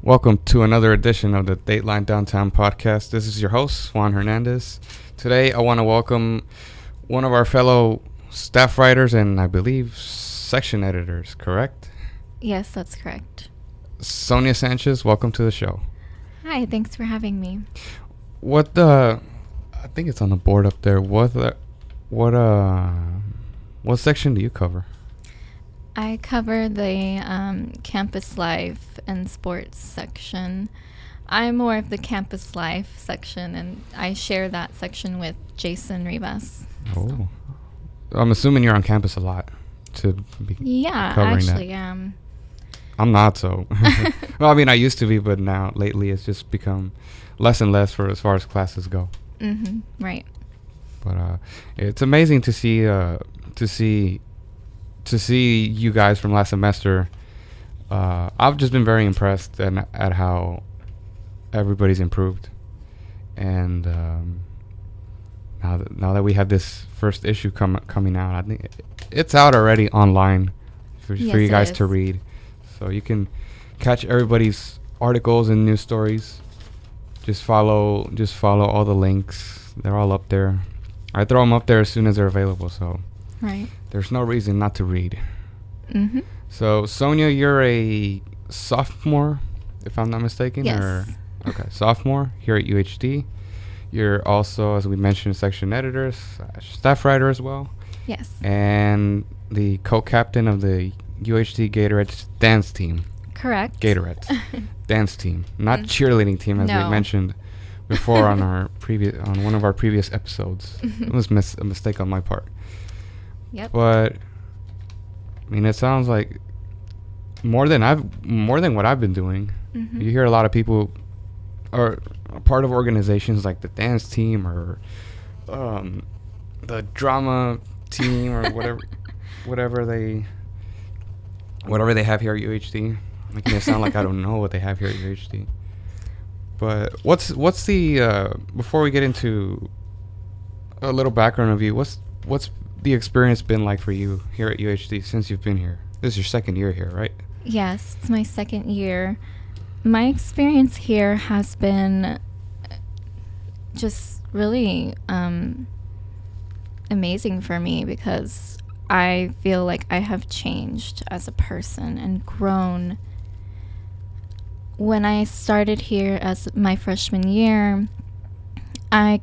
Welcome to another edition of the Dateline Downtown podcast. This is your host, Juan Hernandez. Today, I want to welcome one of our fellow staff writers and I believe section editors, correct? Yes, that's correct. Sonia Sanchez, welcome to the show. Hi, thanks for having me. I think it's on the board up there. What section do you cover? I cover the campus life and sports section. I'm more of the campus life section, and I share that section with Jason Rivas. Oh, I'm assuming you're on campus a lot to be covering that. I'm not so. Well, I mean, I used to be, but now lately it's just become less and less for as far as classes go. Mm-hmm. Right. But it's amazing to see you guys from last semester. I've just been very impressed at how everybody's improved, and now that we have this first issue coming out, I think it's out already online for you guys to read, so you can catch everybody's articles and news stories. Just follow all the links. They're all up there. I throw them up there as soon as they're available, so right. There's no reason not to read. Mm-hmm. So, Sonia, you're a sophomore, if I'm not mistaken? Yes. Okay, sophomore here at UHD. You're also, as we mentioned, section editor, staff writer as well. Yes. And the co-captain of the UHD Gatorettes Dance Team. Correct. Gatorettes Dance Team, not cheerleading team, as we mentioned before on one of our previous episodes. It was a mistake on my part. Yep. But I mean, it sounds like more than what I've been doing. Mm-hmm. You hear a lot of people are a part of organizations like the dance team or the drama team or whatever they have here at UHD. Making it sound like I don't know what they have here at UHD. But what's the before we get into a little background of you, what's the experience been like for you here at UHD since you've been here? This is your second year here, right? Yes, it's my second year. My experience here has been just really amazing for me because I feel like I have changed as a person and grown. When I started here as my freshman year, I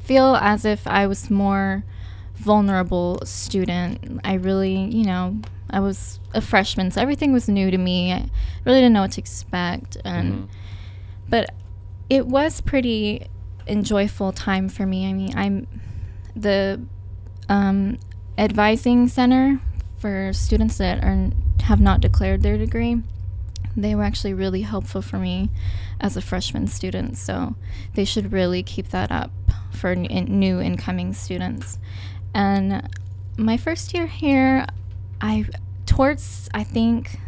feel as if I was more vulnerable student. I really, I was a freshman, so everything was new to me. I really didn't know what to expect, but it was pretty enjoyable time for me. I mean, I'm the advising center for students that have not declared their degree. They were actually really helpful for me as a freshman student, so they should really keep that up for new incoming students. And my first year here, I think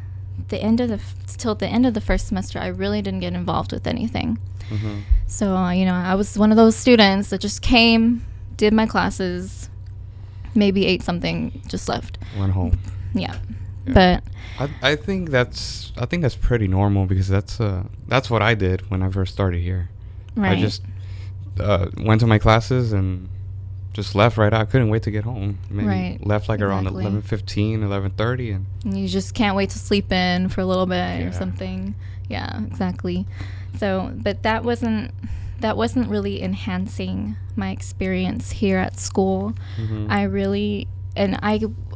till the end of the first semester, I really didn't get involved with anything. Mm-hmm. So I was one of those students that just came, did my classes, maybe ate something, just left. Went home. Yeah. But I think that's pretty normal because that's what I did when I first started here. Right. I just went to my classes and just left right out. I couldn't wait to get home. Maybe left around 11:15, 11:30, and you just can't wait to sleep in for a little bit or something. Yeah, exactly. So, but that wasn't really enhancing my experience here at school. Mm-hmm.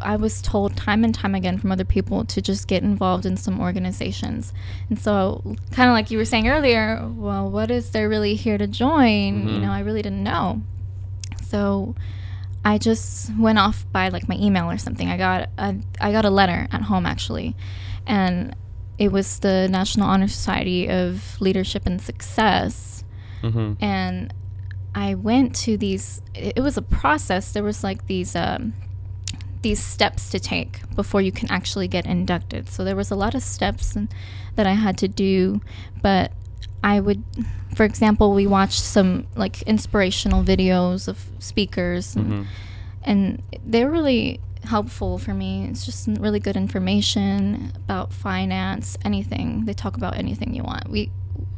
I was told time and time again from other people to just get involved in some organizations. And so, kind of like you were saying earlier, well, what is there really here to join? Mm-hmm. I really didn't know. So I just went off by like my email or something. I got a letter at home actually, and it was the National Honor Society of Leadership and Success. Mm-hmm. And I went to these. It was a process. There was like these steps to take before you can actually get inducted. So there was a lot of steps that I had to do, but I would, for example, we watched some like inspirational videos of speakers, and they were really helpful for me. It's just really good information about finance, anything. They talk about anything you want.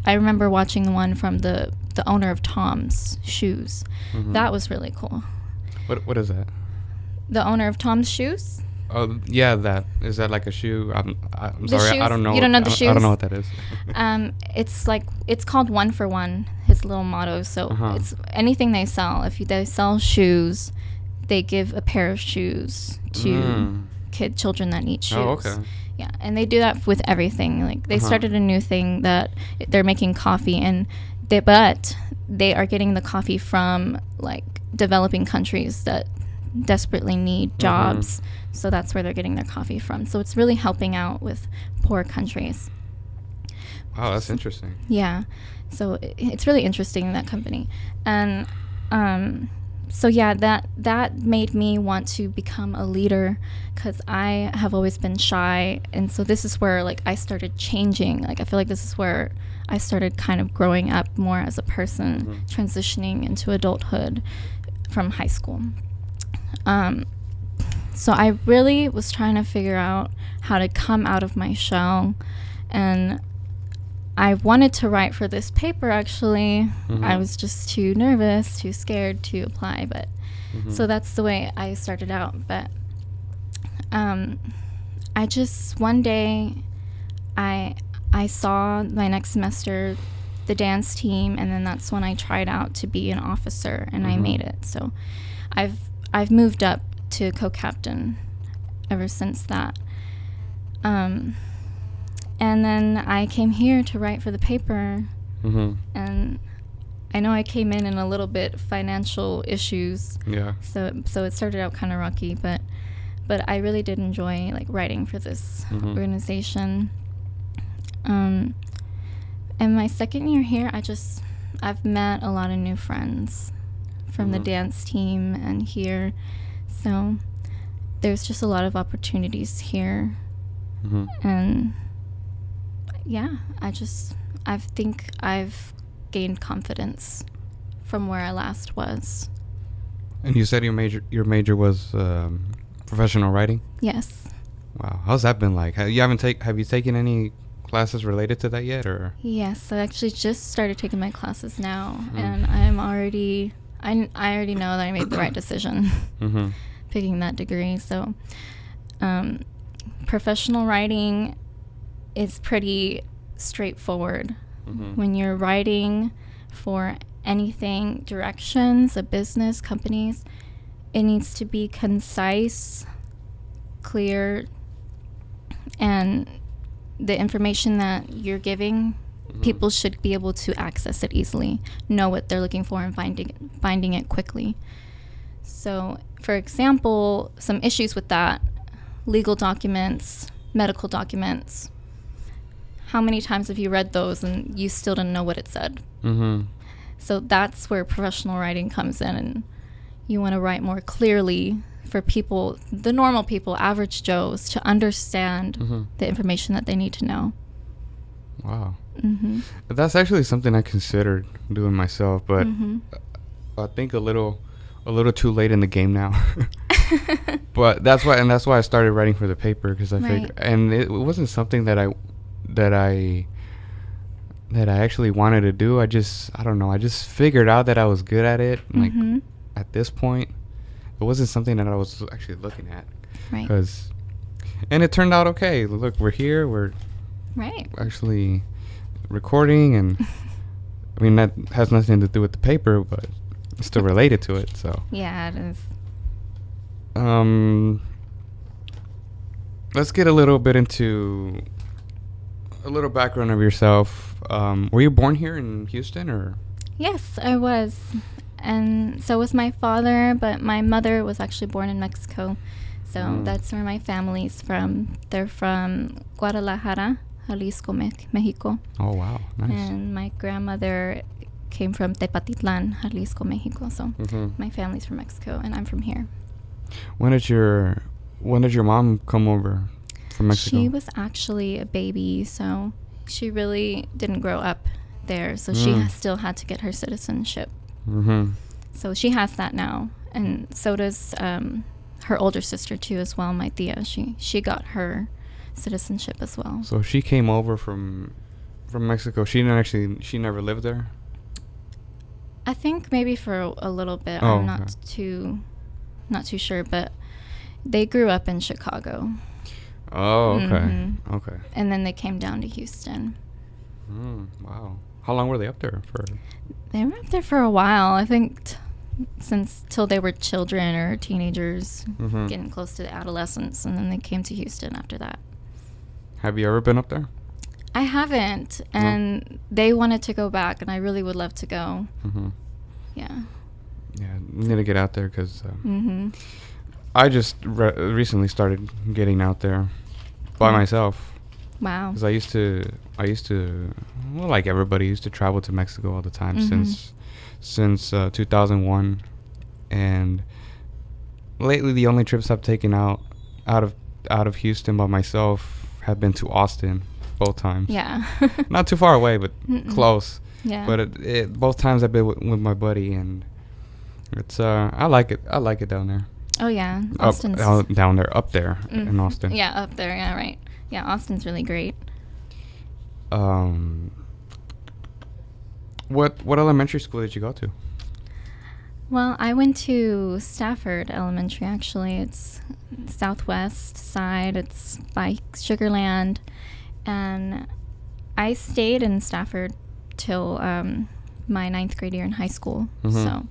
I remember watching one from the owner of Tom's Shoes. That was really cool. What is that? The owner of Tom's Shoes? Oh, yeah, that. Is that like a shoe? I'm sorry, shoes? I don't know. You don't know the shoes? I don't know what that is. It's called One for One, his little motto. So it's anything they sell. If they sell shoes, they give a pair of shoes to children that need shoes. Oh, okay. Yeah, and they do that with everything. Like they started a new thing that they're making coffee, but they are getting the coffee from like developing countries that desperately need jobs. So that's where they're getting their coffee from. So it's really helping out with poor countries. Wow, that's interesting. Yeah. So it's really interesting, that company. And so yeah, that made me want to become a leader, because I have always been shy. And so this is where like I started changing. Like I feel like this is where I started kind of growing up more as a person, transitioning into adulthood from high school. So I really was trying to figure out how to come out of my shell, and I wanted to write for this paper, actually. I was just too nervous, too scared to apply, but so that's the way I started out. But I just, one day, I saw my next semester the dance team, and then that's when I tried out to be an officer, and I made it. So I've moved up to co-captain ever since that. And then I came here to write for the paper, and I know I came in a little bit financial issues. Yeah. So it started out kind of rocky, but I really did enjoy like writing for this organization. And my second year here, I've met a lot of new friends from the dance team and here. So there's just a lot of opportunities here. And yeah, I think I've gained confidence from where I last was. And you said your major was professional writing? Yes. Wow. How's that been like? Have you taken any classes related to that yet, or? Yes, I actually just started taking my classes now, and I already know that I made the right decision picking that degree. So professional writing is pretty straightforward. When you're writing for anything, directions, a business, companies, it needs to be concise, clear, and the information that you're giving, people should be able to access it easily, know what they're looking for, and finding it quickly. So, for example, some issues with that: legal documents, medical documents. How many times have you read those and you still didn't know what it said? So that's where professional writing comes in, and you want to write more clearly for people, the normal people, average Joes, to understand the information that they need to know. Wow. That's actually something I considered doing myself, but I think a little too late in the game now. But that's why I started writing for the paper, because I figured, and it wasn't something that I actually wanted to do. I don't know. I just figured out that I was good at it. Like at this point, it wasn't something that I was actually looking at. Right. And it turned out okay. Look, we're here. We're actually recording, and I mean that has nothing to do with the paper, but it's still related to it. So yeah, it is. Let's get a little bit into a little background of yourself. Were you born here in Houston, or? Yes, I was. And so was my father, but my mother was actually born in Mexico. So that's where my family's from. They're from Guadalajara, Jalisco, Mexico. Oh, wow. Nice. And my grandmother came from Tepatitlan, Jalisco, Mexico. So my family's from Mexico, and I'm from here. When did your mom come over from Mexico? She was actually a baby, so she really didn't grow up there. So she still had to get her citizenship. So she has that now, and so does her older sister too as well, my tia. She got her citizenship as well. So she came over from Mexico. She never lived there. I think maybe for a little bit. Oh, I'm not too sure, but they grew up in Chicago. Oh, okay. Mm-hmm. Okay. And then they came down to Houston. Wow. How long were they up there for? They were up there for a while. I think till they were children or teenagers, getting close to adolescence, and then they came to Houston after that. Have you ever been up there? I haven't, and they wanted to go back, and I really would love to go. Yeah. Yeah, you need to get out there because I just recently started getting out there by myself. Wow. Because I used to, well, like everybody, used to travel to Mexico all the time since 2001, and lately the only trips I've taken out of Houston by myself have been to Austin, both times. Yeah. Not too far away, but close. Yeah. But both times I've been with my buddy, and it's I like it down there. Oh yeah, Austin's down there, up there in Austin. Yeah, up there. Yeah, right. Yeah, Austin's really great. What elementary school did you go to? Well, I went to Stafford Elementary, actually. It's southwest side. It's by Sugarland. And I stayed in Stafford till my 9th grade year in high school. So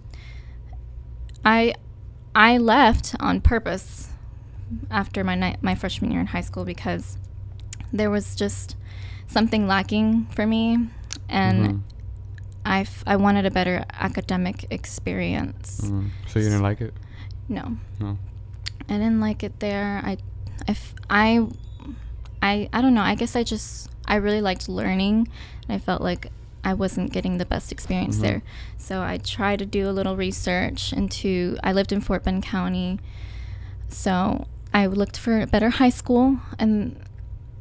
I left on purpose after my freshman year in high school because there was just something lacking for me, and I wanted a better academic experience. So you didn't like it? No. I didn't like it there. I don't know. I guess I really liked learning, and I felt like I wasn't getting the best experience there. So I tried to do a little research I lived in Fort Bend County, so I looked for a better high school, and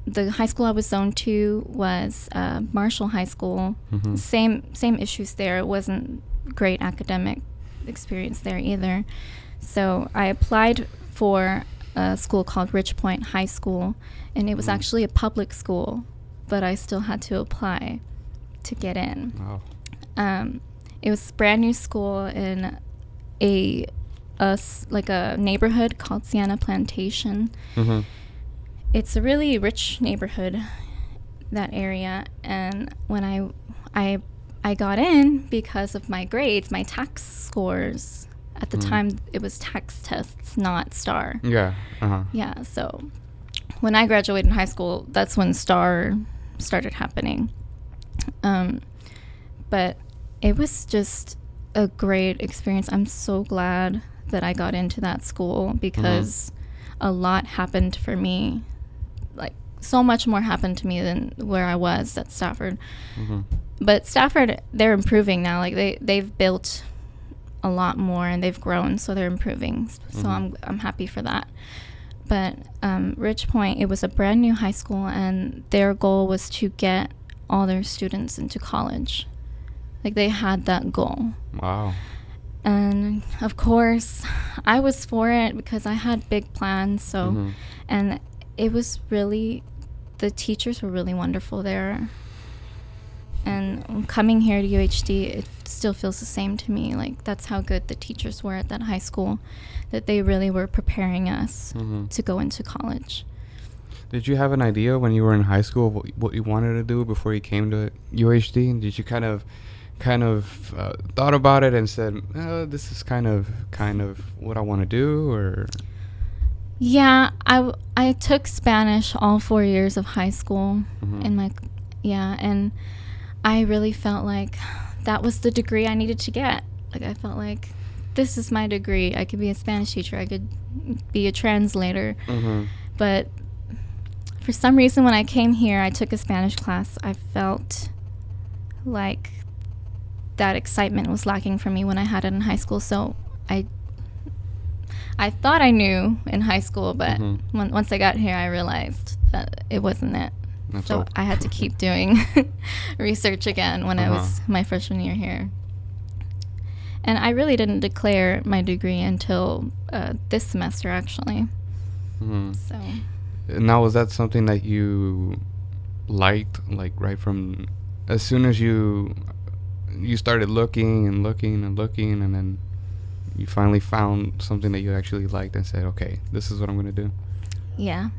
the high school I was zoned to was Marshall High School. Same issues there. It wasn't great academic experience there either. So I applied for a school called Rich Point High School, and it was actually a public school, but I still had to apply to get in. Wow. It was a brand new school in a neighborhood called Sienna Plantation. It's a really rich neighborhood, that area, and when I got in because of my grades, my tax scores. At the time, it was tax tests, not STAR. Yeah. Yeah, so when I graduated in high school, that's when STAR started happening. But it was just a great experience. I'm so glad that I got into that school because a lot happened for me. Like, so much more happened to me than where I was at Stafford. But Stafford, they're improving now. Like, they've built a lot more and they've grown, so they're improving. So I'm happy for that. But Rich Point, it was a brand new high school, and their goal was to get all their students into college. Like, they had that goal. Wow. And of course, I was for it because I had big plans. So, and it was really, the teachers were really wonderful there. And coming here to UHD, it still feels the same to me. Like, that's how good the teachers were at that high school, that they really were preparing us to go into college. Did you have an idea when you were in high school what you wanted to do before you came to UHD? Did you kind of thought about it and said, this is kind of what I want to do, or? Yeah, I took Spanish all 4 years of high school and I really felt like that was the degree I needed to get. Like, I felt like this is my degree. I could be a Spanish teacher. I could be a translator. But for some reason, when I came here, I took a Spanish class. I felt like that excitement was lacking for me when I had it in high school. So I thought I knew in high school, but once I got here, I realized that it wasn't it. So I had to keep doing research again when I was my freshman year here. And I really didn't declare my degree until this semester, actually. Mm-hmm. So. Now, was that something that you liked, like right from as soon as you started looking and looking and looking, and then you finally found something that you actually liked and said, okay, this is what I'm going to do? Yeah.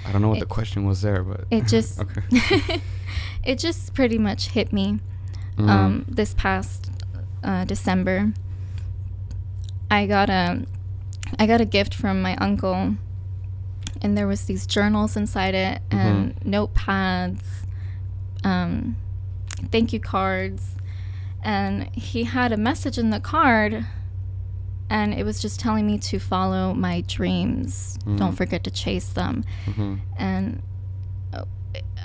I don't know what the question was there, but it just okay. It just pretty much hit me. This past December, I got a gift from my uncle, and there was these journals inside it and notepads, thank you cards, and he had a message in the card, and it was just telling me to follow my dreams. Don't forget to chase them. And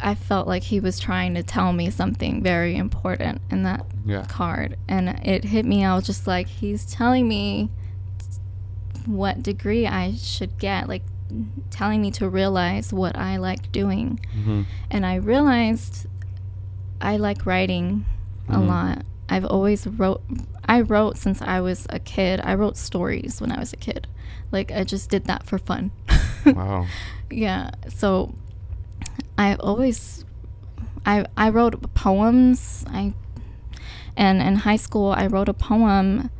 I felt like he was trying to tell me something very important in that card, and it hit me. I was just like, he's telling me what degree I should get, like telling me to realize what I like doing. And I realized I like writing a lot. I wrote since I was a kid. I wrote stories when I was a kid. Like, I just did that for fun. Wow. Yeah. So I wrote poems. And in high school I wrote a poem,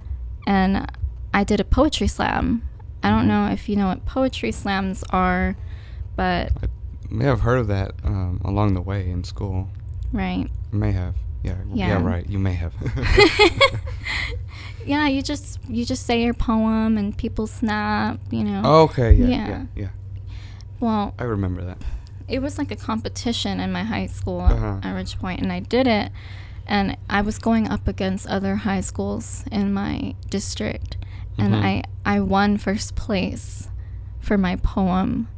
and I did a poetry slam. I don't know if you know what poetry slams are, but I may have heard of that along the way in school. Right. May have. Yeah, right. You may have. Yeah, you just say your poem and people snap, you know. Oh, okay, yeah. Well, I remember that. It was like a competition in my high school at Ridge Point, and I did it, and I was going up against other high schools in my district, and I won first place for my poem.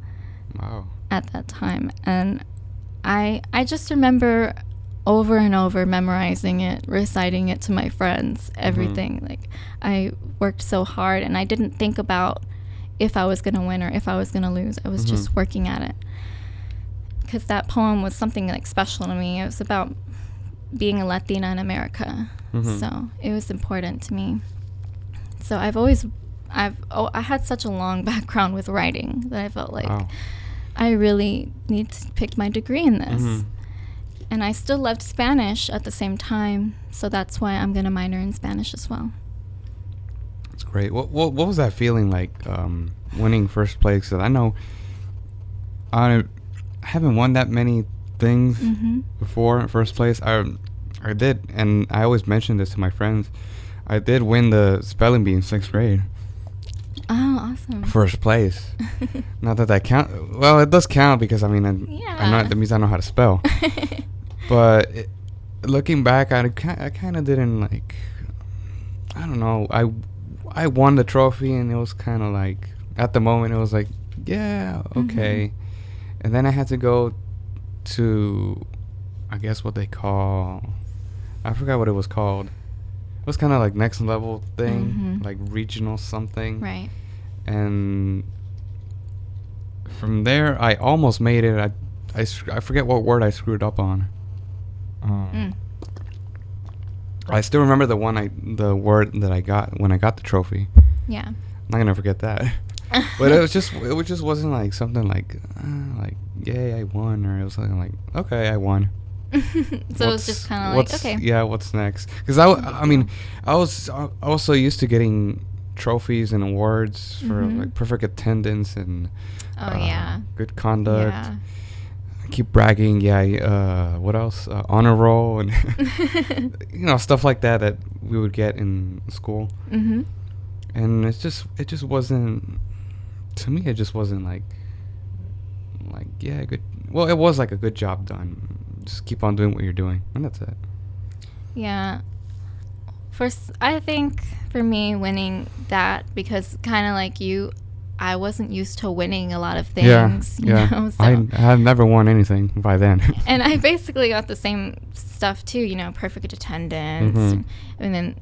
Wow. At that time, and I just remember over and over memorizing it, reciting it to my friends, everything. Like, I worked so hard, and I didn't think about if I was going to win or if I was going to lose. I was just working at it, because that poem was something like special to me. It was about being a Latina in America, so it was important to me. So I had such a long background with writing that I felt like I really need to pick my degree in this. And I still loved Spanish at the same time, so that's why I'm going to minor in Spanish as well. That's great. What was that feeling like, winning first place? 'Cause I know I haven't won that many things before in first place. I did, and I always mention this to my friends. I did win the spelling bee in 6th grade. Oh, awesome. First place. Not that count. Well, it does count because, I mean, that means I know how to spell. But looking back, I kind of didn't, like, I don't know. I won the trophy, and it was kind of like, at the moment, it was like, yeah, okay. And then I had to go to, I guess what they call, I forgot what it was called. It was kind of like next level thing, like regional something. Right. And from there, I almost made it. I forget what word I screwed up on. I still remember the word that I got when I got the trophy. Yeah. I'm not gonna forget that. But it just wasn't like something like yay, I won, or it was something like, okay, I won. So it was just kind of like, okay. Yeah, what's next? Because I mean, I was so used to getting trophies and awards for like perfect attendance and good conduct. Yeah. I keep bragging. Yeah. What else? Honor roll and stuff like that we would get in school. And it just wasn't, to me. It just wasn't like good. Well, it was like a good job done. Just keep on doing what you're doing, and that's it. Yeah. First, I think for me, winning that, because kind of like you, I wasn't used to winning a lot of things. Yeah. So I had never won anything by then. And I basically got the same stuff too. Perfect attendance, and then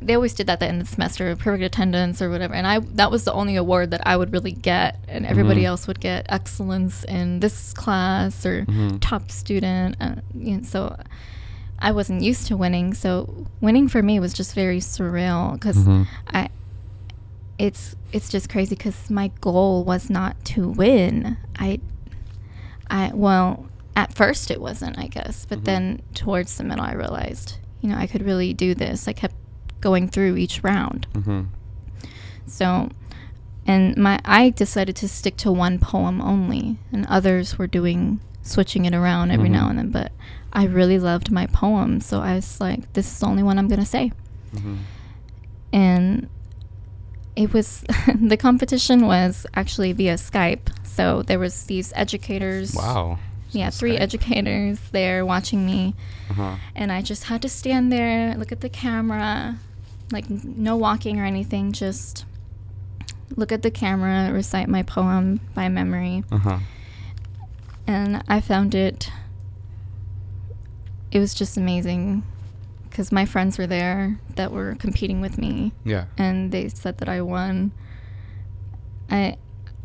they always did that at the end of the semester, perfect attendance or whatever. And that was the only award that I would really get, and everybody else would get excellence in this class or top student. So I wasn't used to winning, so winning for me was just very surreal because it's just crazy because my goal was not to win. Well, at first it wasn't, I guess, but then towards the middle I realized, I could really do this. I kept going through each round. So, and I decided to stick to one poem only, and others were switching it around every now and then, but I really loved my poem, so I was like, this is the only one I'm going to say. And it was, the competition was actually via Skype, so there was these educators. Wow. Yeah, 3 educators there watching me, and I just had to stand there, look at the camera, like no walking or anything, just look at the camera, recite my poem by memory. And I found it was just amazing because my friends were there that were competing with me. Yeah. And they said that I won.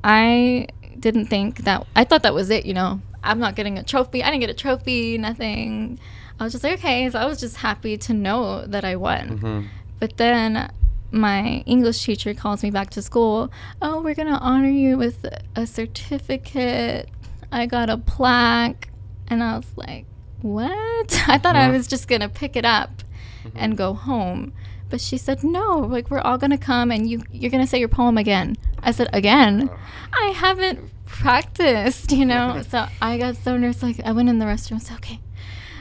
I didn't think that, I thought that was it, I'm not getting a trophy. I didn't get a trophy, nothing. I was just like, okay. So I was just happy to know that I won. But then my English teacher calls me back to school. Oh, we're going to honor you with a certificate. I got a plaque. And I was like, what? I thought I was just going to pick it up and go home. But she said, no, like, we're all going to come and you're going to say your poem again. I said, again? I haven't practiced, So I got so nervous. Like, I went in the restroom and said, okay,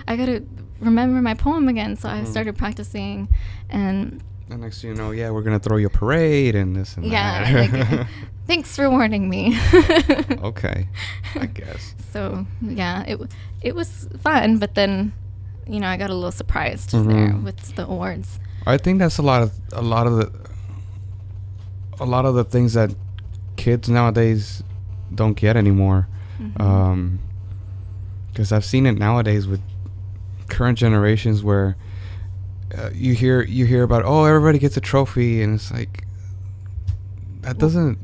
I got to remember my poem again. So I started practicing. And next thing you know, we're going to throw you a parade and this and that. Like, thanks for warning me. Okay, I guess. So, it was fun. But then, I got a little surprised there with the awards. I think that's a lot of the things that kids nowadays don't get anymore. Because I've seen it nowadays with current generations where you hear about, oh, everybody gets a trophy, and it's like that doesn't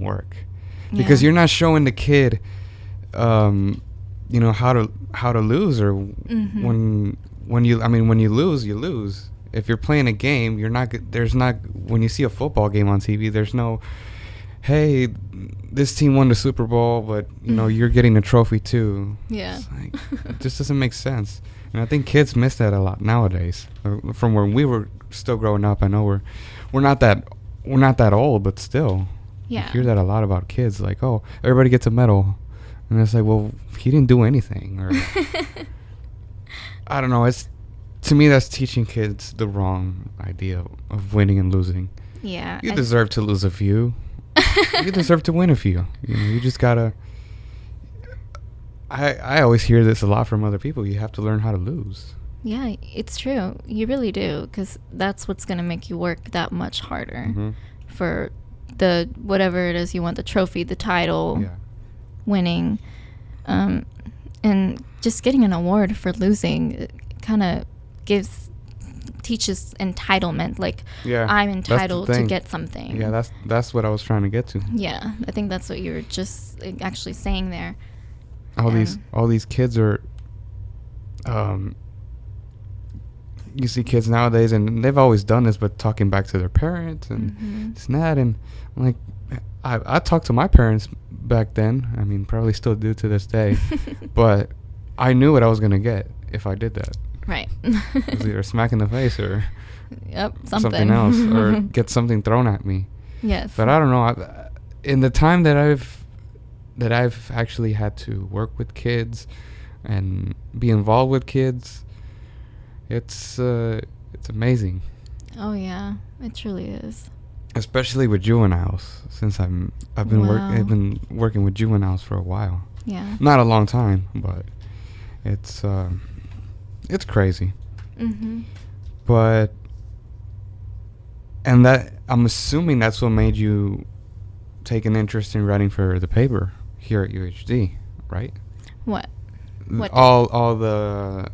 work, because you're not showing the kid how to lose, or when you lose, you lose. If you're playing a game, when you see a football game on TV, there's no, hey, this team won the Super Bowl, but you're getting a trophy too. Yeah. It's like, it just doesn't make sense. And I think kids miss that a lot nowadays. From when we were still growing up, I know we're not that old, but still. Yeah. You hear that a lot about kids, like, oh, everybody gets a medal. And it's like, well, he didn't do anything, or I don't know. To me, that's teaching kids the wrong idea of winning and losing. Yeah. You deserve to lose a few. You deserve to win a few. You just gotta. I always hear this a lot from other people. You have to learn how to lose. Yeah, it's true. You really do, because that's what's gonna make you work that much harder for the whatever it is you want, the trophy, the title, winning, and just getting an award for losing kind of teaches entitlement, like I'm entitled to get something. Yeah, that's what I was trying to get to. Yeah, I think that's what you were just actually saying there. All these kids are you see kids nowadays, and they've always done this, but talking back to their parents and this and that, and I'm like, I talked to my parents back then. I mean, probably still do to this day, but I knew what I was gonna get if I did that. Right. It was either a smack in the face or something else, or get something thrown at me. Yes. But I don't know. In the time that I've actually had to work with kids and be involved with kids, it's amazing. Oh yeah, it truly is. Especially with juveniles, since I've been working with juveniles for a while. Yeah. Not a long time, but it's crazy. But that, I'm assuming that's what made you take an interest in writing for the paper here at UHD, right? What? All the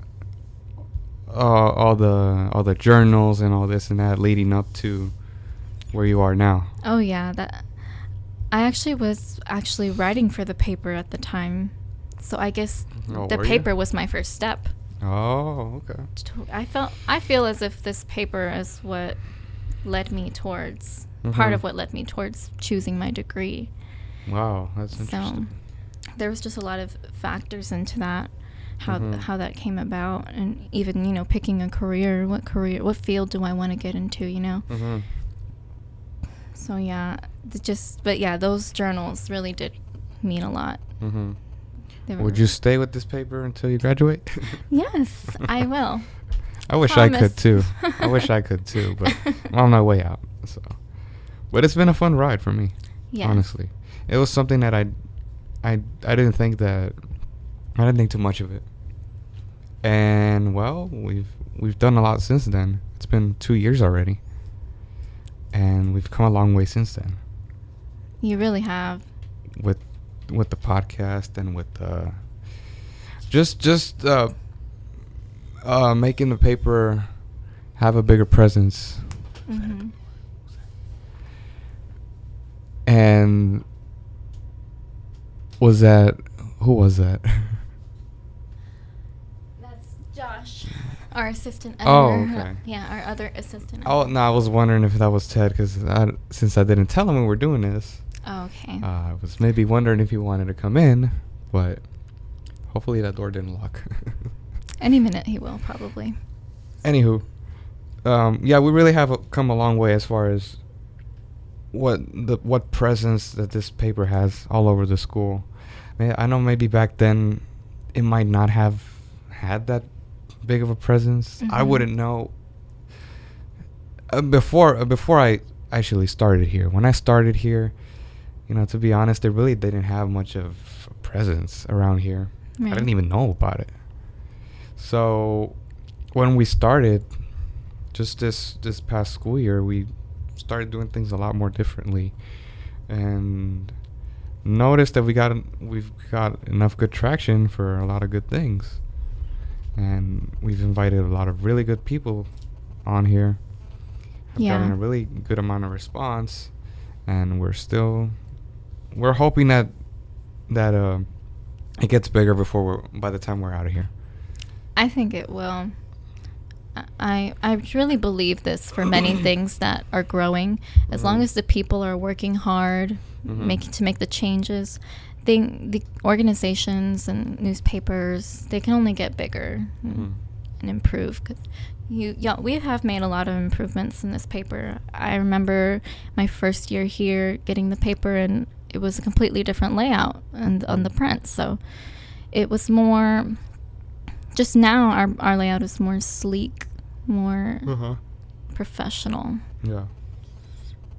journals and all this and that leading up to where you are now. Oh yeah, I actually was writing for the paper at the time. So I guess Oh, the were you? paper was my first step. Oh, okay. I feel as if this paper is what led me towards part of what led me towards choosing my degree. Wow, that's interesting. So there was just a lot of factors into that, how that came about, and even, you know, picking a career, what field do I want to get into, you know? Mm-hmm. So yeah, but yeah, those journals really did mean a lot. Mm-hmm. Would you stay with this paper until you graduate? Yes, I will. I wish I could too. I wish I could too, but I'm on my way out. So, but it's been a fun ride for me. Yes. Honestly, it was something that I didn't think too much of it. And well, we've done a lot since then. It's been 2 years already, and we've come a long way since then. You really have. With the podcast and with just making the paper have a bigger presence. Mm-hmm. And who was that? That's Josh, our assistant editor. Oh, okay. Yeah, our other assistant editor. Oh, no, I was wondering if that was Ted, because since I didn't tell him we were doing this. Oh, okay. I was maybe wondering if he wanted to come in, but hopefully that door didn't lock. Any minute he will, probably. Anywho, yeah, we really have come a long way as far as what presence that this paper has all over the school. I know maybe back then it might not have had that big of a presence. Mm-hmm. I wouldn't know. Before I actually started here, when I started here, you know, to be honest, they didn't have much of a presence around here. Right. I didn't even know about it. So when we started, just this past school year, we started doing things a lot more differently, and noticed that we've got enough good traction for a lot of good things, and we've invited a lot of really good people on here. Gotten a really good amount of response, and we're hoping that it gets bigger by the time we're out of here. I think it will. I really believe this for many things that are growing. As long as the people are working hard, to make the changes, the organizations and newspapers, they can only get bigger and improve. Cause we have made a lot of improvements in this paper. I remember my first year here getting the paper, and it was a completely different layout on the print. So it was more. Just now, our layout is more sleek, more professional. Yeah.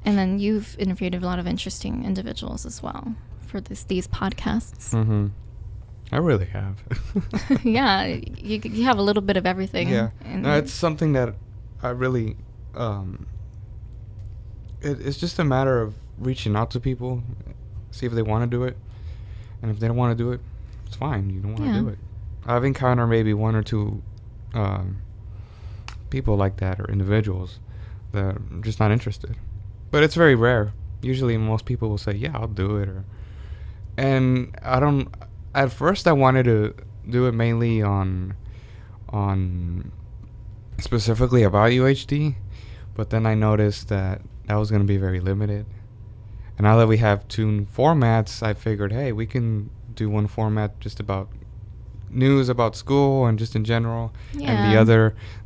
And then you've interviewed a lot of interesting individuals as well for these podcasts. Mm-hmm. I really have. Yeah, you have a little bit of everything. Yeah. No, it's something that I really. It's just a matter of reaching out to people, see if they want to do it, and if they don't want to do it, it's fine. You don't want to do it. I've encountered maybe one or two people like that, or individuals that are just not interested. But it's very rare. Usually most people will say, yeah, I'll do it. And I don't... At first I wanted to do it mainly on specifically about UHD, but then I noticed that was going to be very limited. And now that we have 2 formats, I figured, hey, we can do one format just about news about school and just in general, and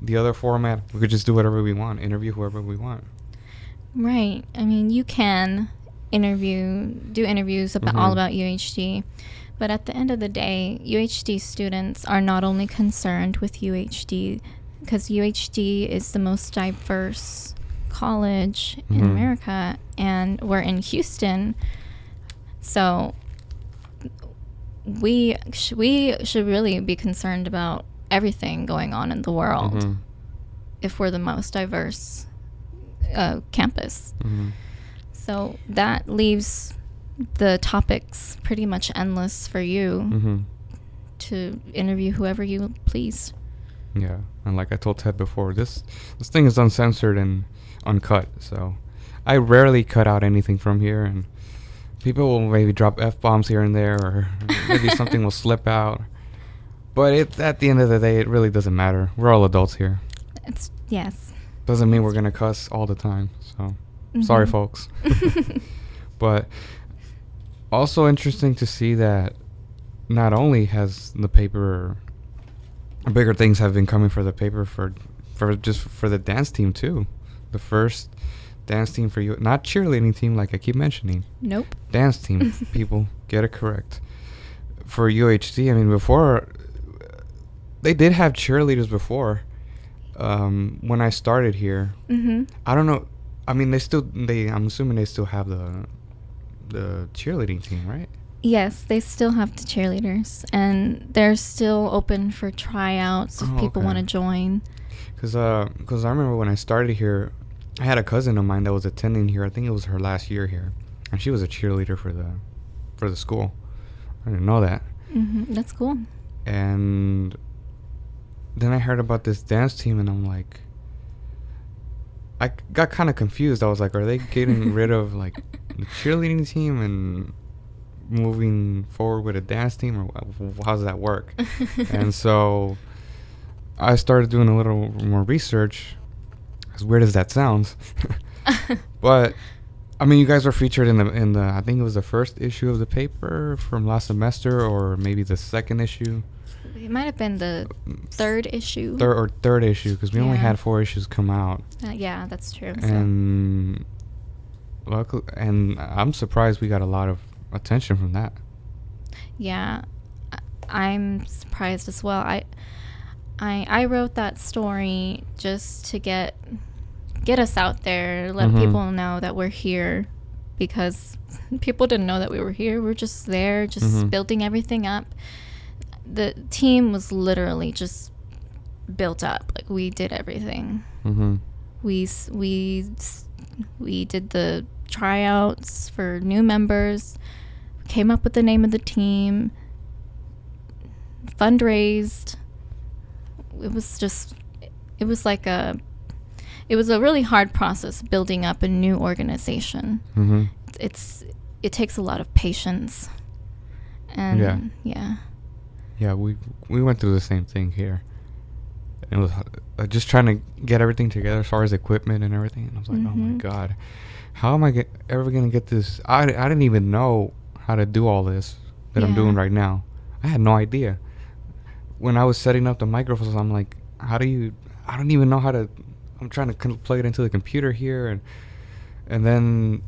the other format we could just do whatever we want, interview whoever we want. Right. I mean, you can do interviews all about UHD, but at the end of the day, UHD students are not only concerned with UHD, because UHD is the most diverse college in America, and we're in Houston, so we should really be concerned about everything going on in the world if we're the most diverse campus. So that leaves the topics pretty much endless for you to interview whoever you please. Yeah, and like I told Ted before, this thing is uncensored and uncut, so I rarely cut out anything from here, and People will maybe drop F-bombs here and there, or maybe something will slip out. But at the end of the day, it really doesn't matter. We're all adults here. Yes. Doesn't mean we're going to cuss all the time. So, sorry, folks. But also interesting to see that not only has the paper, bigger things have been coming for the paper for the dance team too. The first dance team for you, not cheerleading team like I keep mentioning. Nope. Dance team. People, get it correct. For UHD, I mean, before, they did have cheerleaders before. When I started here, I don't know. I mean, I'm assuming they still have the cheerleading team, right? Yes, they still have the cheerleaders, and they're still open for tryouts if people want to join. Because I remember when I started here, I had a cousin of mine that was attending here. I think it was her last year here, and she was a cheerleader for the school. I didn't know that. That's cool. And then I heard about this dance team, and I'm like, I got kind of confused. I was like, are they getting rid of like the cheerleading team and moving forward with a dance team, or how does that work? And so I started doing a little more research, as weird as that sounds. But I mean, you guys were featured in the I think it was the first issue of the paper from last semester, or maybe the second issue. It might have been the third issue. Third issue, because we only had 4 issues come out. Yeah, that's true. And luckily, and I'm surprised we got a lot of attention from that. Yeah, I'm surprised as well. I wrote that story just to get us out there, let people know that we're here, because people didn't know that we were here. We're just there, just building everything up. The team was literally just built up. Like, we did everything. We did the tryouts for new members, came up with the name of the team, fundraised. It was a really hard process building up a new organization. It takes a lot of patience. And yeah, we went through the same thing here. It was just trying to get everything together as far as equipment and everything. And I was like, oh my God, how am I ever going to get this? I didn't even know how to do all this that I'm doing right now. I had no idea. When I was setting up the microphones, I'm like, I don't even know how to, I'm trying to plug it into the computer here, and then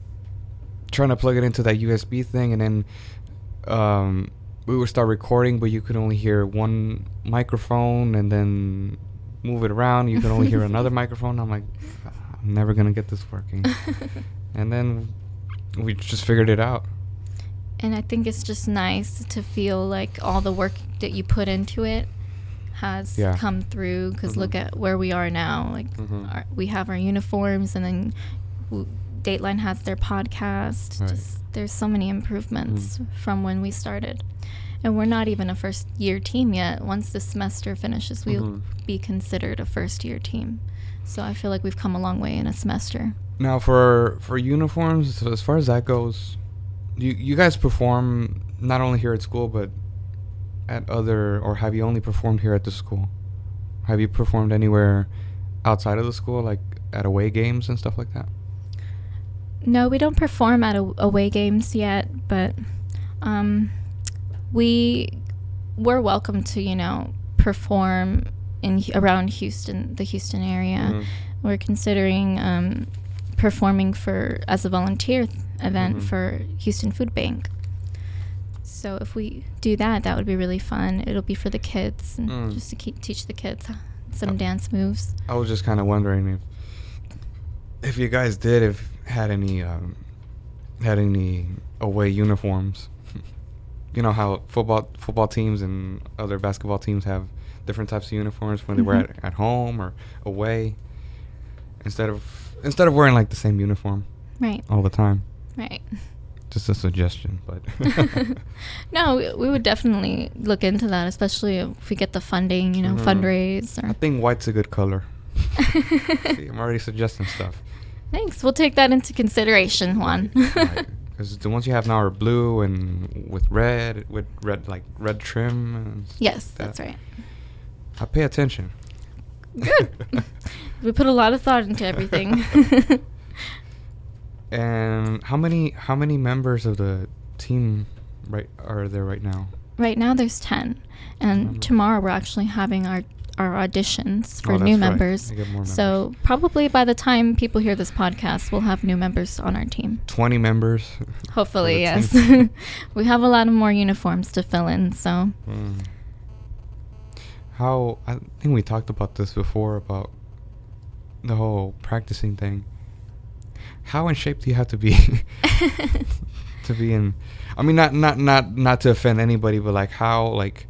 trying to plug it into that USB thing, and then we would start recording, but you could only hear one microphone, and then move it around, you could only hear another microphone. I'm like, I'm never going to get this working. And then we just figured it out. And I think it's just nice to feel like all the work that you put into it has come through, because look at where we are now. Like, we have our uniforms, and then Dateline has their podcast. Right. There's so many improvements from when we started. And we're not even a first-year team yet. Once this semester finishes, we'll be considered a first-year team. So I feel like we've come a long way in a semester. Now, for uniforms, as far as that goes, you guys perform not only here at school, but at or have you only performed here at the school? Have you performed anywhere outside of the school, like at away games and stuff like that? No, we don't perform at away games yet, but we're welcome to, perform around Houston, the Houston area. We're considering performing as a volunteer event for Houston Food Bank. So if we do that, that would be really fun. It'll be for the kids, and just to teach the kids some dance moves. I was just kind of wondering if you guys had any away uniforms. You know how football teams and other basketball teams have different types of uniforms when they were at home or away, instead of wearing like the same uniform all the time. Right. Just a suggestion, but no, we would definitely look into that, especially if we get the funding, fundraise. I think white's a good color. See, I'm already suggesting stuff. Thanks. We'll take that into consideration, Juan. Right. Because the ones you have now are blue and with red like red trim. And yes, that's right. I pay attention. Good. We put a lot of thought into everything. And how many members of the team are there right now? Right now there's 10, and tomorrow we're actually having our auditions for new members. Right. So probably by the time people hear this podcast, we'll have new members on our team. 20 members. Hopefully, yes. We have a lot of more uniforms to fill in. So. I think we talked about this before about the whole practicing thing. How in shape do you have to be to be in? I mean, not to offend anybody, but like how like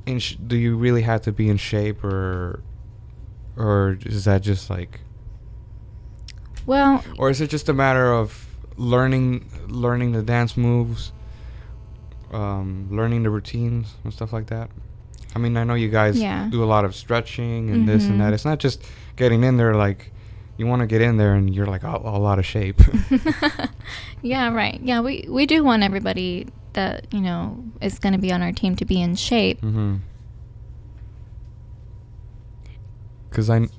do you really have to be in shape, or is that just like? Well. Or is it just a matter of learning the dance moves, learning the routines and stuff like that? I mean, I know you guys do a lot of stretching and this and that. It's not just getting in there like. You want to get in there and you're like all out of shape. Yeah, right. Yeah, we do want everybody that, is going to be on our team to be in shape. Mm-hmm. Okay.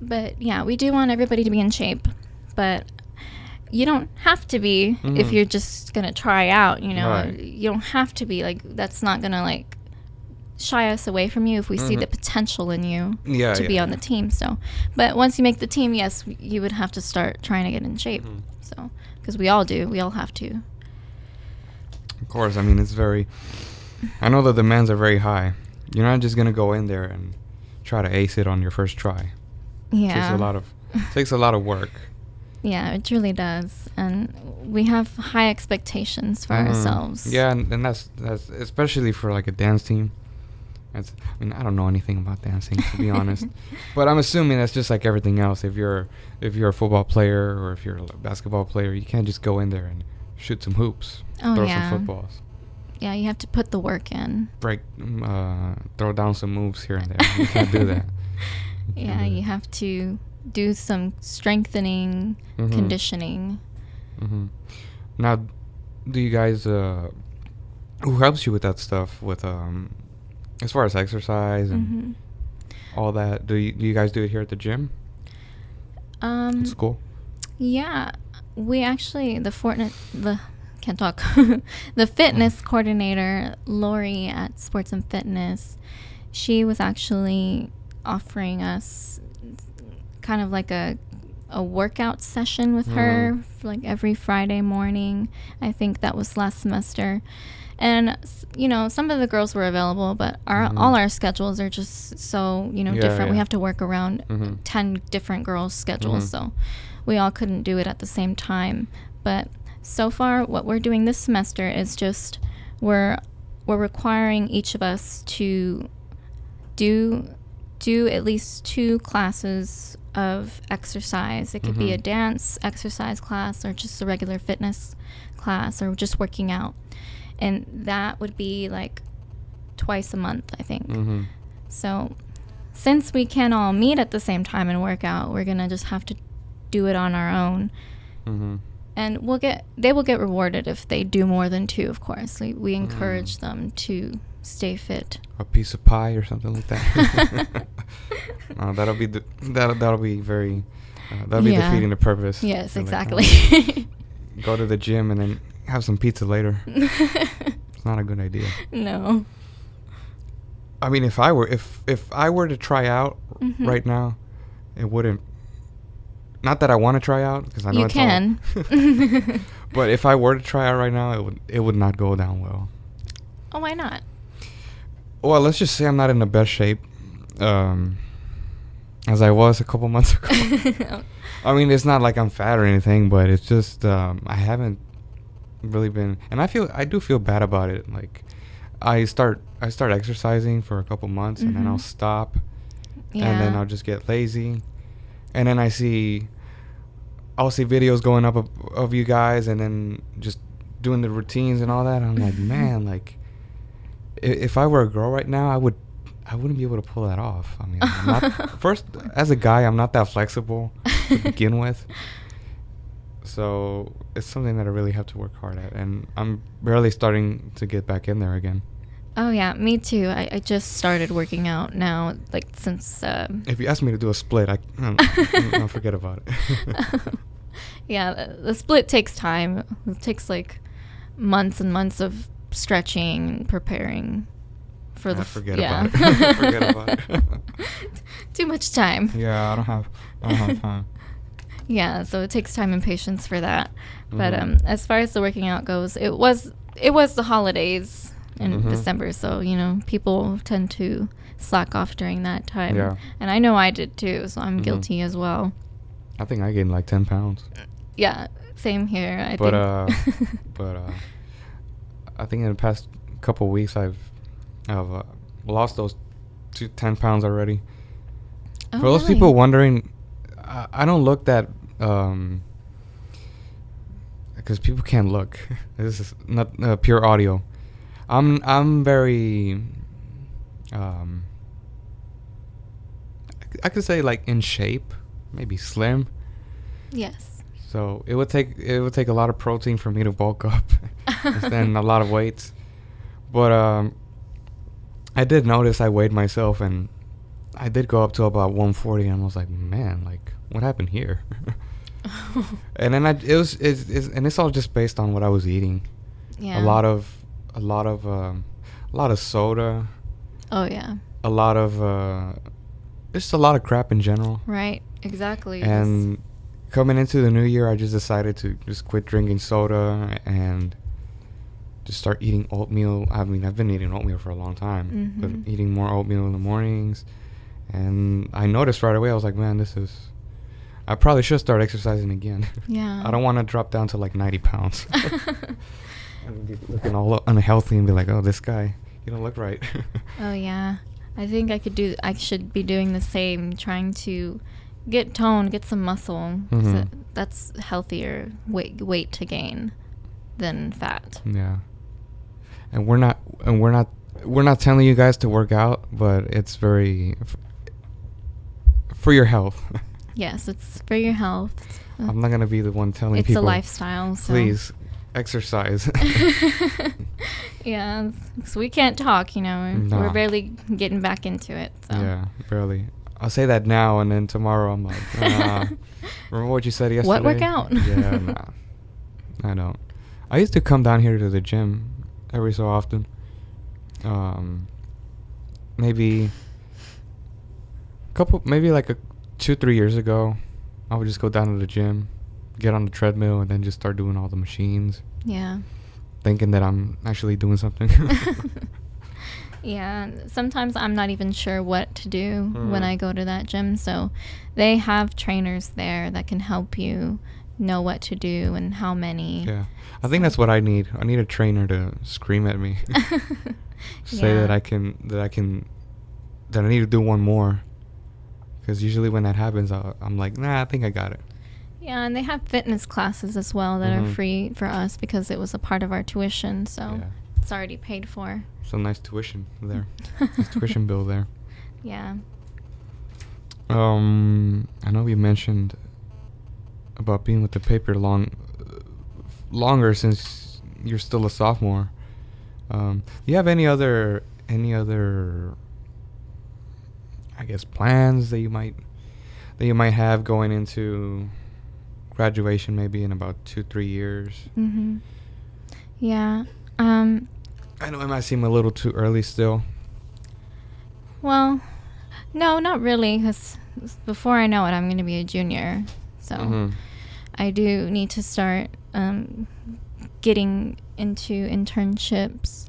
But yeah, we do want everybody to be in shape. But you don't have to be if you're just going to try out, Right. You don't have to be. Like, that's not going to, like, shy us away from you if we see the potential in you to be on the team. So, but once you make the team, yes, you would have to start trying to get in shape. So, because we all have to. Of course, I mean, I know the demands are very high. You're not just gonna go in there and try to ace it on your first try. Yeah, takes a lot of work. Yeah, it really does, and we have high expectations for ourselves. Yeah, and that's especially for like a dance team. I mean, I don't know anything about dancing, to be honest, but I'm assuming that's just like everything else. If you're a football player or if you're a basketball player, you can't just go in there and shoot some hoops, throw some footballs. Yeah, you have to put the work in. Throw down some moves here and there. You can't do that. You have to do some strengthening, conditioning. Mm-hmm. Now, do you guys? Who helps you with that stuff? With as far as exercise and all that, do you guys do it here at the gym? At school? Yeah, we actually the fitness coordinator, Lori at Sports and Fitness, she was actually offering us kind of like a workout session with her for like every Friday morning. I think that was last semester. And, some of the girls were available, but all our schedules are just so, different. Yeah. We have to work around 10 different girls' schedules, so we all couldn't do it at the same time. But so far, what we're doing this semester is just we're requiring each of us to do at least 2 classes of exercise. It could be a dance exercise class or just a regular fitness class or just working out. And that would be like twice a month, I think. So since we can't all meet at the same time and work out, we're going to just have to do it on our own. And they will get rewarded if they do more than 2, of course. We encourage them to stay fit. A piece of pie or something like that. That'll be very defeating the purpose. Yes, exactly. Like, go to the gym and then have some pizza later. It's not a good idea. No. I mean, if I were to try out right now, it wouldn't. Not that I want to try out, because I know you can. But if I were to try out right now, it would not go down well. Oh, why not? Well, let's just say I'm not in the best shape, as I was a couple months ago. I mean, it's not like I'm fat or anything, but it's just I haven't really been, and I do feel bad about it. Like, I start exercising for a couple months, and then I'll stop, and then I'll just get lazy, and then I'll see videos going up of you guys, and then just doing the routines and all that. I'm like, man, like, if I were a girl right now, I wouldn't be able to pull that off. I mean, I'm not, first, as a guy, I'm not that flexible to begin with. So it's something that I really have to work hard at, and I'm barely starting to get back in there again. Oh yeah, me too. I just started working out now, like since. If you ask me to do a split, I'll forget about it. Yeah, the split takes time. It takes like months and months of stretching and preparing for the. Forget about it. Forget about it. Too much time. Yeah, I don't have time. Yeah, so it takes time and patience for that. But as far as the working out goes, it was the holidays in December, so people tend to slack off during that time. Yeah. And I know I did too, so I'm guilty as well. I think I gained like 10 pounds. Yeah, same here. I but I think in the past couple weeks I've lost those 10 pounds already. Oh, For those really? people wondering, I don't look that because people can't look. This is not pure audio. I'm very I could say like in shape, maybe slim. Yes. So it would take a lot of protein for me to bulk up and a lot of weights. But I did notice I weighed myself and I did go up to about 140 and I was like, man, like what happened here? And then it's all just based on what I was eating. Yeah. A lot of soda. Oh yeah. A lot of just a lot of crap in general. Right. Exactly. And coming into the new year, I just decided to just quit drinking soda and just start eating oatmeal. I mean, I've been eating oatmeal for a long time, but eating more oatmeal in the mornings. And I noticed right away, I was like, man, I probably should start exercising again. Yeah. I don't want to drop down to like 90 pounds. And be looking all unhealthy and be like, oh, this guy, you don't look right. Oh yeah. I think I should be doing the same, trying to get toned, get some muscle. So that's healthier weight to gain than fat. Yeah. And we're not telling you guys to work out, but it's very for your health. Yes, it's for your health. I'm not going to be the one telling people. It's a lifestyle. So. Please exercise. Yeah, so we can't talk, We're barely getting back into it. So. Yeah, barely. I'll say that now, and then tomorrow I'm like, remember what you said yesterday? What workout? Yeah, nah, I don't. I used to come down here to the gym every so often. Maybe like 2-3 years ago, I would just go down to the gym, get on the treadmill, and then just start doing all the machines. Yeah. Thinking that I'm actually doing something. Yeah, sometimes I'm not even sure what to do when I go to that gym. So they have trainers there that can help you know what to do and how many. Yeah, I think that's what I need. I need a trainer to scream at me, say that I need to do one more. Because usually when that happens, I'm like, nah, I think I got it. Yeah, and they have fitness classes as well that are free for us because it was a part of our tuition. So it's already paid for. Some nice tuition there. Nice tuition bill there. Yeah. I know we mentioned about being with the paper longer since you're still a sophomore. Do you have any other I guess plans that you might have going into graduation, maybe in about 2-3 years? Yeah. I know it might seem a little too early still. Well, no, not really, because before I know it, I'm going to be a junior. So I do need to start getting into internships.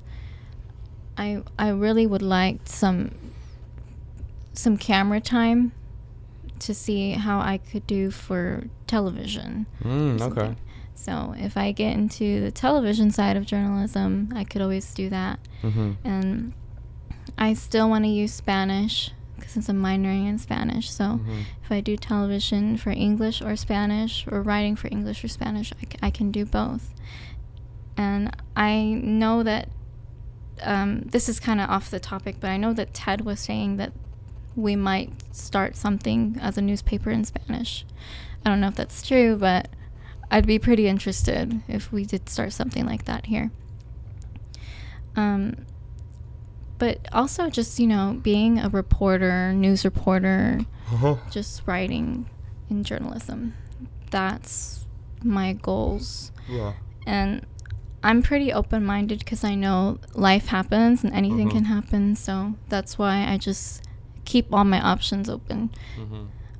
I really would like some camera time to see how I could do for television. Okay. So if I get into the television side of journalism, I could always do that. And I still want to use Spanish since I'm minoring in Spanish. So if I do television for English or Spanish, or writing for English or Spanish, I can do both. And I know that this is kind of off the topic, but I know that Ted was saying that we might start something as a newspaper in Spanish. I don't know if that's true, but I'd be pretty interested if we did start something like that here. But also just, being a reporter, news reporter, just writing in journalism. That's my goals. Yeah. And I'm pretty open-minded because I know life happens and anything can happen. So that's why I just keep all my options open.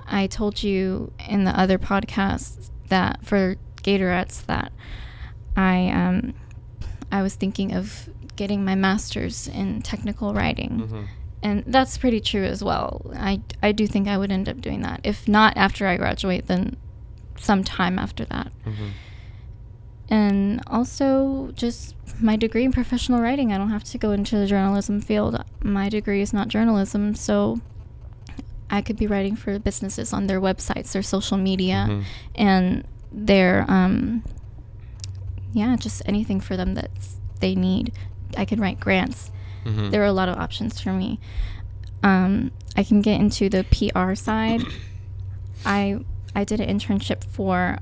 I told you in the other podcast that for Gatorettes that I was thinking of getting my master's in technical writing. And that's pretty true as well. I do think I would end up doing that. If not after I graduate, then sometime after that. And also just my degree in professional writing. I don't have to go into the journalism field. My degree is not journalism, so I could be writing for businesses on their websites, their social media, and their, just anything for them that they need. I can write grants. There are a lot of options for me. I can get into the PR side. I did an internship for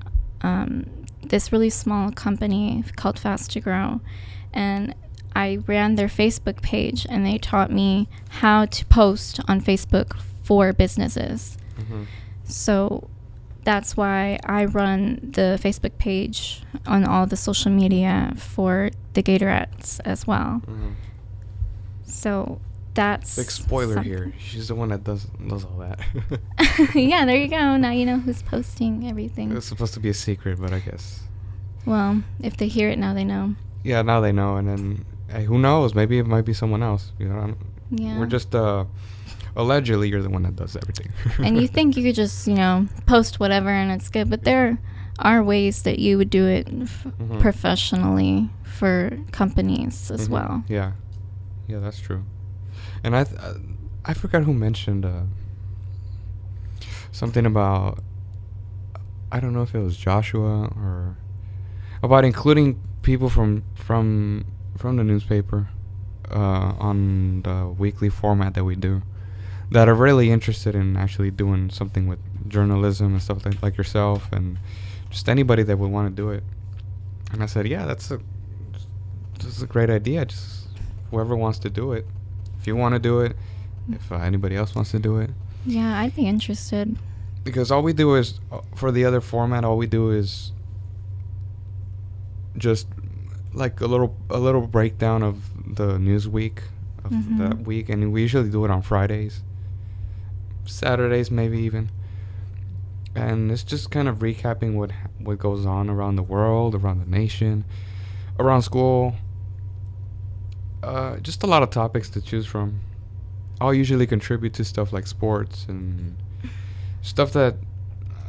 this really small company called Fast to Grow, and I ran their Facebook page, and they taught me how to post on Facebook for businesses. So that's why I run the Facebook page on all the social media for the Gatorettes as well. So that's big spoiler here. She's the one that does all that. Yeah, there you go. Now you know who's posting everything. It's supposed to be a secret, but I guess. Well, if they hear it now, they know. Yeah, now they know, and then hey, who knows? Maybe it might be someone else. Yeah. We're just allegedly you're the one that does everything. And you think you could just post whatever and it's good, but there are ways that you would do it professionally for companies as well. Yeah, that's true. And I forgot who mentioned something about, I don't know if it was Joshua or about including people from the newspaper on the weekly format that we do that are really interested in actually doing something with journalism and stuff like yourself and just anybody that would want to do it. And I said, yeah, that's a great idea. Just whoever wants to do it. If you want to do it, if anybody else wants to do it. Yeah, I'd be interested. Because all we do is, for the other format, all we do is just like a little breakdown of the news week of that week, and we usually do it on Fridays, Saturdays maybe even, and it's just kind of recapping what goes on around the world, around the nation, around school. Just a lot of topics to choose from. I'll usually contribute to stuff like sports and stuff that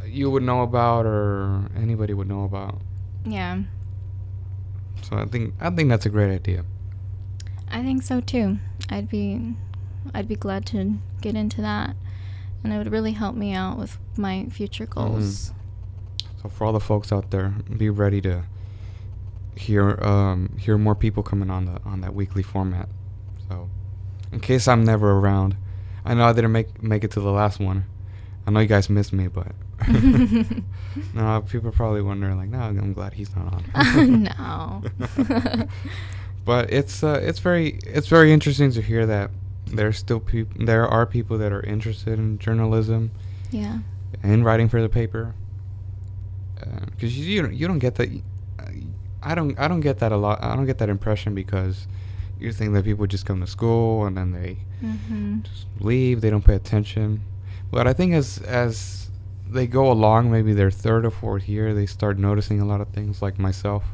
you would know about or anybody would know about. Yeah. So I think that's a great idea. I think so too. I'd be glad to get into that, and it would really help me out with my future goals. So for all the folks out there, be ready to hear more people coming on that weekly format. So in case I'm never around, I know I didn't make it to the last one. I know you guys missed me, but no, people are probably wondering like, no, I'm glad he's not on. No. But it's very interesting to hear that there are people that are interested in journalism. Yeah. And writing for the paper. Because you don't get that. I don't get that a lot. I don't get that impression because you think that people just come to school and then they just leave. They don't pay attention. But I think as they go along, maybe their third or fourth year, they start noticing a lot of things, like myself,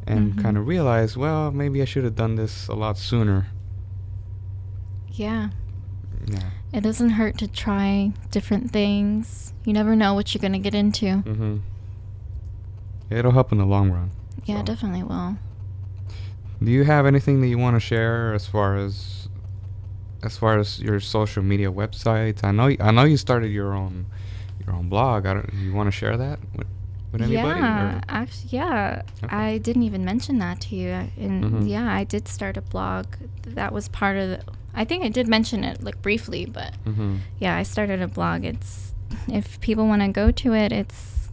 and kind of realize, well, maybe I should have done this a lot sooner. Yeah. Yeah. It doesn't hurt to try different things. You never know what you're going to get into. It'll help in the long run. Yeah, so. It definitely will. Do you have anything that you want to share as far as your social media websites? I know you started your own blog. You want to share that with anybody? Yeah, actually, yeah. Okay. I didn't even mention that to you. And yeah, I did start a blog. That was part of the. I think I did mention it like briefly, but yeah, I started a blog. It's, if people want to go to it, it's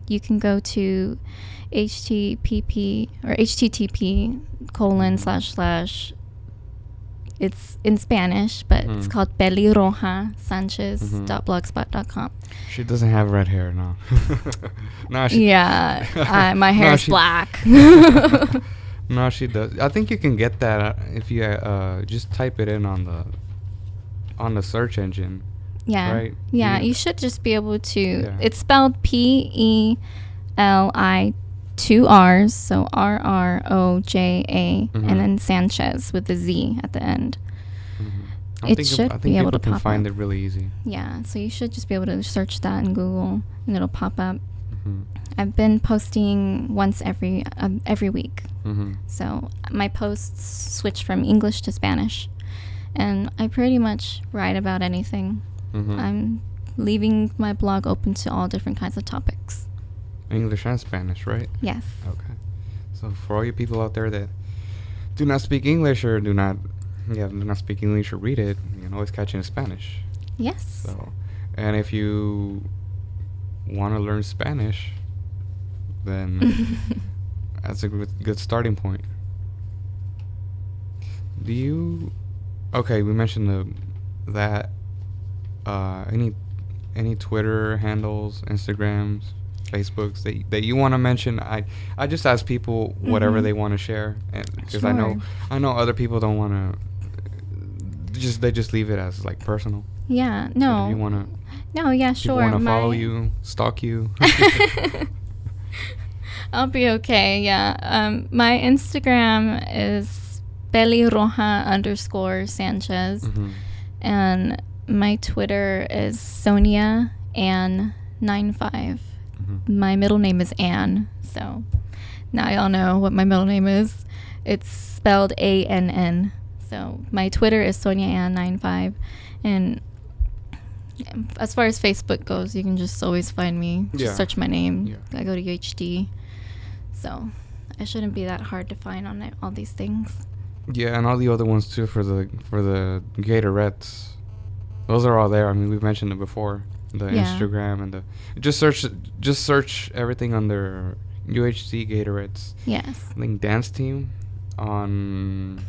you can go to http:// it's in Spanish, but it's called pelirrojasanchez.blogspot.com. She doesn't have red hair, no. No, my hair is black. No, she does. I think you can get that if you just type it in on the search engine. Yeah. Right? Yeah, you should just be able to. Yeah. It's spelled Peli, 2 R's, so RROJA, and then Sanchez with the Z at the end. I think be able to can find it really easy. Yeah, so you should just be able to search that in Google, and it'll pop up. I've been posting once every week. So my posts switch from English to Spanish, and I pretty much write about anything. I'm leaving my blog open to all different kinds of topics. English and Spanish, right? Yes. Okay. So for all you people out there that do not speak English or do not speak English or read it, you can always catch it in Spanish. Yes. So, and if you want to learn Spanish, then that's a good starting point. Okay, we mentioned any Twitter handles, Instagrams, Facebooks that you want to mention. I just ask people whatever they want to share, because I know other people don't want to. They just leave it as like personal. Yeah. No. If you want to. No. Yeah. Sure. Want to follow you, stalk you. I'll be okay. Yeah. My Instagram is pelirroja_Sanchez, and my Twitter is Sonia Ann 95. My middle name is Ann, so now y'all know what my middle name is. It's spelled ANN. So my Twitter is Sonia Ann 95, and as far as Facebook goes, you can just always find me. Just search my name. Yeah. I go to UHD, so it shouldn't be that hard to find on all these things. Yeah, and all the other ones too for the Gatorettes. Those are all there. I mean, we've mentioned it before. The Instagram and just search everything under UHD Gatorettes. Yes. I think Dance Team on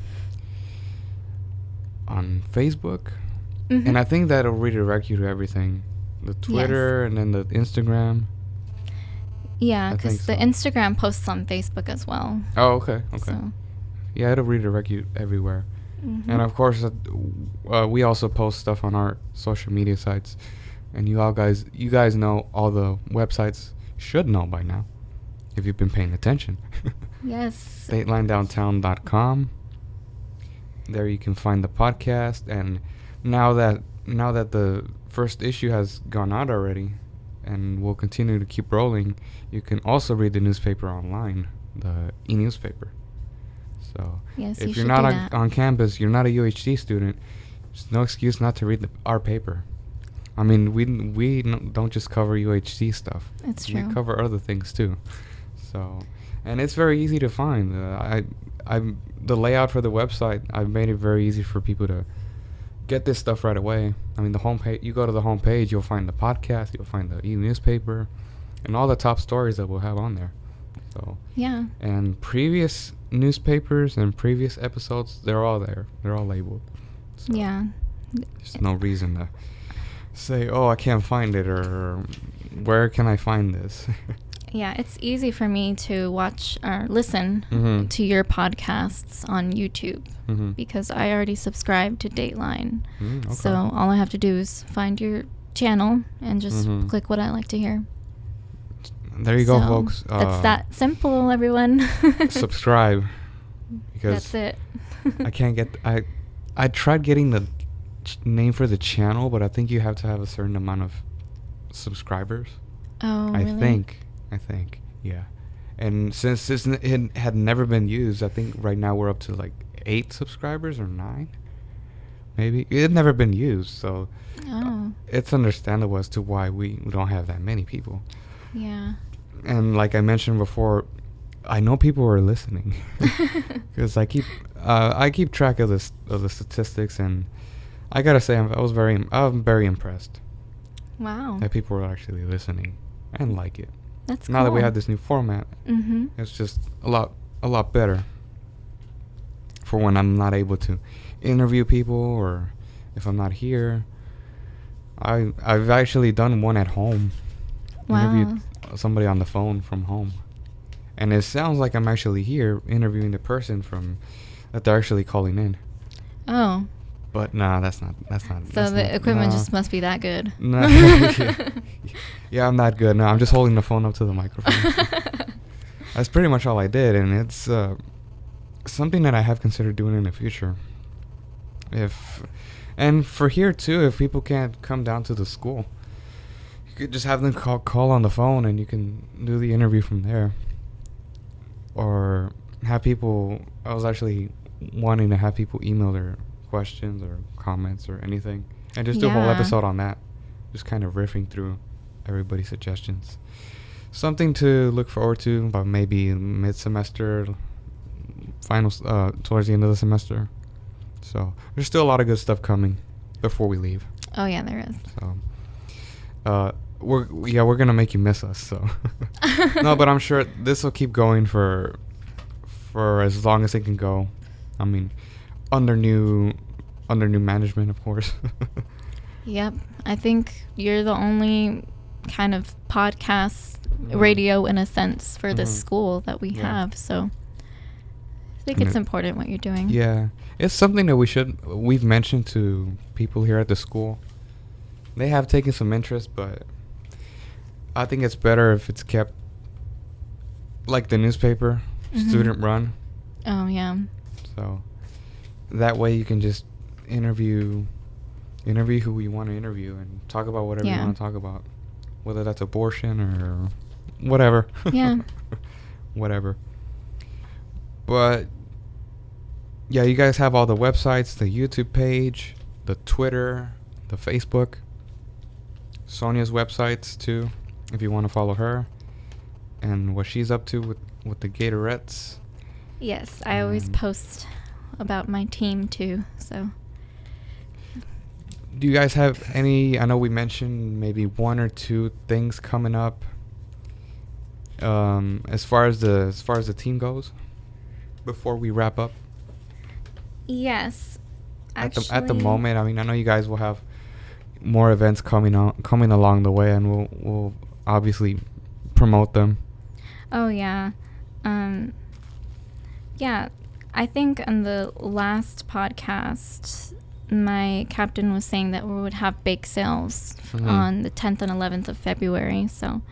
Facebook, and I think that'll redirect you to everything, the Twitter and then the Instagram. Yeah, because the Instagram posts on Facebook as well. Oh, okay. So. Yeah, it'll redirect you everywhere, and of course, we also post stuff on our social media sites. And you guys know all the websites, should know by now, if you've been paying attention. Yes. Datelinedowntown.com. There you can find the podcast, and now that the first issue has gone out already, and we'll continue to keep rolling, you can also read the newspaper online, the e-newspaper. So if you're not on campus, you're not a UHD student, there's no excuse not to read our paper. I mean, we don't just cover UHD stuff. It's true. We cover other things too. So, and it's very easy to find. The layout for the website, I've made it very easy for people to get this stuff right away. I mean, the homepage. You go to the homepage, you'll find the podcast, you'll find the e-newspaper, and all the top stories that we'll have on there. So yeah. And previous newspapers and previous episodes, they're all there. They're all labeled. So yeah. There's no reason to say, oh, I can't find it, or where can I find this? Yeah, it's easy for me to watch or listen to your podcasts on YouTube because I already subscribe to Dateline. Okay. So all I have to do is find your channel and just click what I like to hear. There you go, folks. It's that simple, everyone. Subscribe. Because that's it. I can't get... I tried getting the name for the channel, but I think you have to have a certain amount of subscribers. Oh, I really? I think, yeah. And since it had never been used, I think right now we're up to like 8 subscribers or 9. Maybe. It had never been used, so it's understandable as to why we don't have that many people. Yeah. And like I mentioned before, I know people are listening because I keep track of the statistics, and I gotta say I'm very impressed. Wow. That people are actually listening and like it. That's cool. Now that we have this new format, it's just a lot better for when I'm not able to interview people, or if I'm not here. I've actually done one at home. Wow. Interviewed somebody on the phone from home, and it sounds like I'm actually here interviewing the person that they're actually calling in. Oh. But nah, that's not. So the equipment just must be that good. No. Yeah, I'm not good. No, I'm just holding the phone up to the microphone. That's pretty much all I did, and it's something that I have considered doing in the future. And for here too, if people can't come down to the school, you could just have them call on the phone, and you can do the interview from there. Or have people. I was actually wanting to have people email their questions or comments or anything, and just do a whole episode on that, just kind of riffing through everybody's suggestions. Something to look forward to about maybe mid-semester, finals, towards the end of the semester. So there's still a lot of good stuff coming before we leave. Oh yeah, there is. So we're gonna make you miss us. So no, but I'm sure this will keep going for as long as it can go. I mean, under new management, of course. Yep. I think you're the only kind of podcast radio in a sense for this school that we have. So I think it's important what you're doing. Yeah. It's something that we've mentioned to people here at the school. They have taken some interest, but I think it's better if it's kept like the newspaper, student run. Oh, yeah. So that way you can just interview who you want to interview and talk about whatever you want to talk about, whether that's abortion or whatever. Yeah. Whatever. But yeah, you guys have all the websites, the YouTube page, the Twitter, the Facebook, Sonia's websites too, if you want to follow her and what she's up to with the Gatorettes. Yes, I always post about my team too, so. Do you guys have any, I know we mentioned maybe one or two things coming up as far as the team goes before we wrap up? Yes. Actually, at the moment, I mean, I know you guys will have more events coming along the way, and we'll obviously promote them. Oh yeah. Yeah, I think on the last podcast, my captain was saying that we would have bake sales on the 10th and 11th of February. So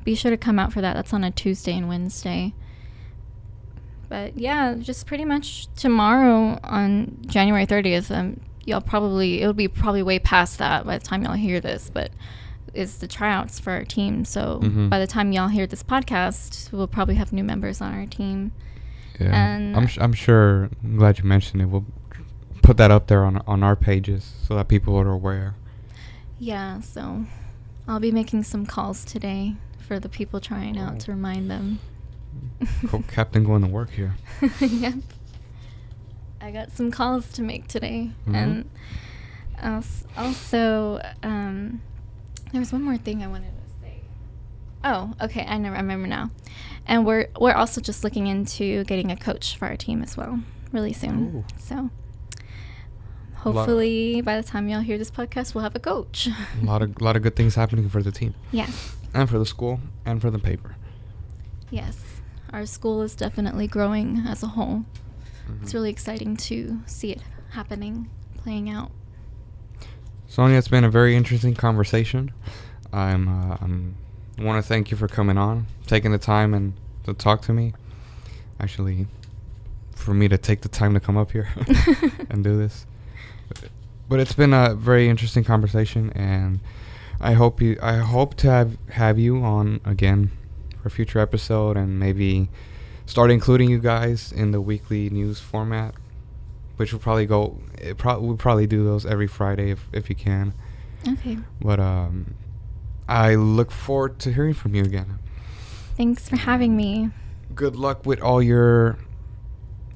be sure to come out for that. That's on a Tuesday and Wednesday. But yeah, just pretty much tomorrow on January 30th, it'll be probably way past that by the time y'all hear this, but it's the tryouts for our team. So by the time y'all hear this podcast, we'll probably have new members on our team. Yeah, and I'm sure. I'm glad you mentioned it. We'll put that up there on our pages so that people are aware. Yeah, so I'll be making some calls today for the people trying out to remind them. Captain going to work here. Yep. I got some calls to make today. And also, there was one more thing I wanted to say. Oh, okay, I remember now. And we're also just looking into getting a coach for our team as well really soon. Ooh. So hopefully by the time y'all hear this podcast, we'll have a coach. A lot of good things happening for the team. Yes. And for the school and for the paper. Yes. Our school is definitely growing as a whole. It's really exciting to see it happening, playing out. Sonia, it's been a very interesting conversation. I want to thank you for coming on, taking the time and to talk to me. Actually, for me to take the time to come up here and do this. But it's been a very interesting conversation, and I hope to have you on again for a future episode, and maybe start including you guys in the weekly news format, which will probably we'll probably do those every Friday if you can. Okay. But I look forward to hearing from you again. Thanks for having me. Good luck with all your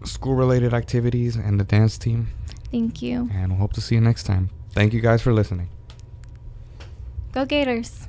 school-related activities and the dance team. Thank you. And we'll hope to see you next time. Thank you guys for listening. Go Gators.